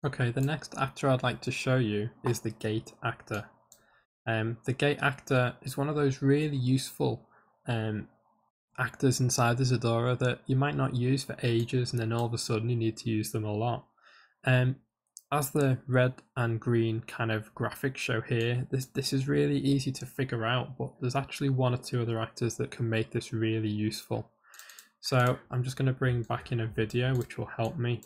Okay, the next actor I'd like to show you is the gate actor. The gate actor is one of those really useful actors inside Isadora that you might not use for ages, and then all of a sudden you need to use them a lot. As the red and green kind of graphics show here, this is really easy to figure out, but there's actually one or two other actors that can make this really useful. So I'm just going to bring back in a video which will help me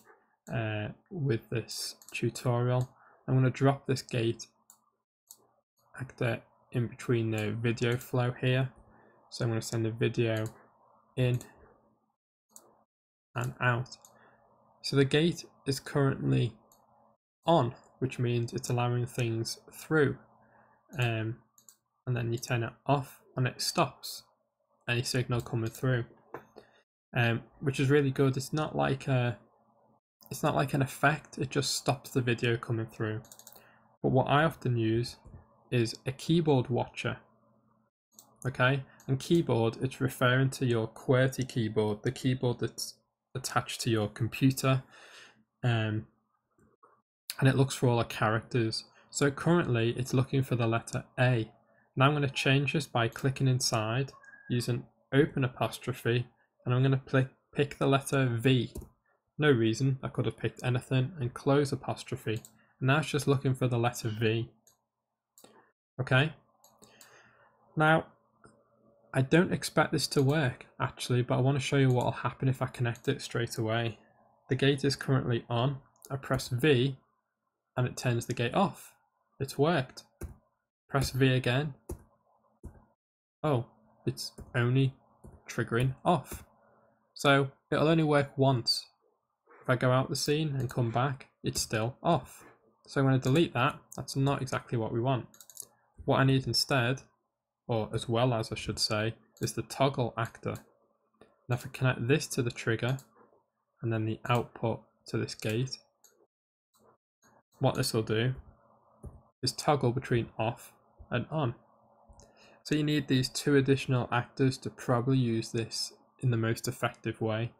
with this tutorial. I'm going to drop this gate actor in between the video flow here. So I'm going to send the video in and out. So the gate is currently on, which means it's allowing things through. And then you turn it off and it stops any signal coming through. Which is really good. It's not like an effect, it just stops the video coming through. But what I often use is a keyboard watcher. Okay, and keyboard, it's referring to your QWERTY keyboard, the keyboard that's attached to your computer, and it looks for all the characters. So currently it's looking for the letter A. Now I'm going to change this by clicking inside, using open apostrophe, and I'm going to pick the letter V. No reason, I could have picked anything, and close apostrophe. And now it's just looking for the letter V. Okay. Now, I don't expect this to work actually, but I want to show you what will happen if I connect it straight away. The gate is currently on. I press V and it turns the gate off. It's worked. Press V again. Oh, it's only triggering off. So it'll only work once. If I go out the scene and come back, it's still off. So I'm going to delete that. That's not exactly what we want. What I need instead, or as well as I should say, is the toggle actor. Now if I connect this to the trigger and then the output to this gate, what this will do is toggle between off and on. So you need these two additional actors to probably use this in the most effective way.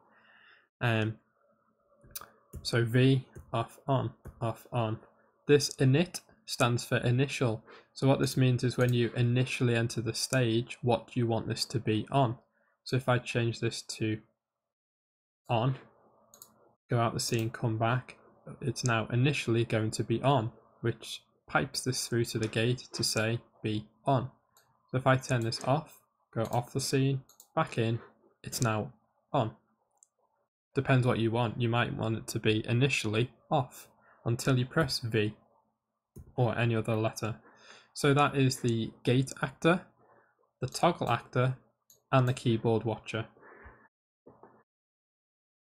So V, off, on, off, on. This init stands for initial. So what this means is when you initially enter the stage, what do you want this to be on? So if I change this to on, go out the scene, come back, it's now initially going to be on, which pipes this through to the gate to say be on. So if I turn this off, go off the scene, back in, it's now on. Depends what you want. You might want it to be initially off until you press V or any other letter. So that is the gate actor, the toggle actor, and the keyboard watcher.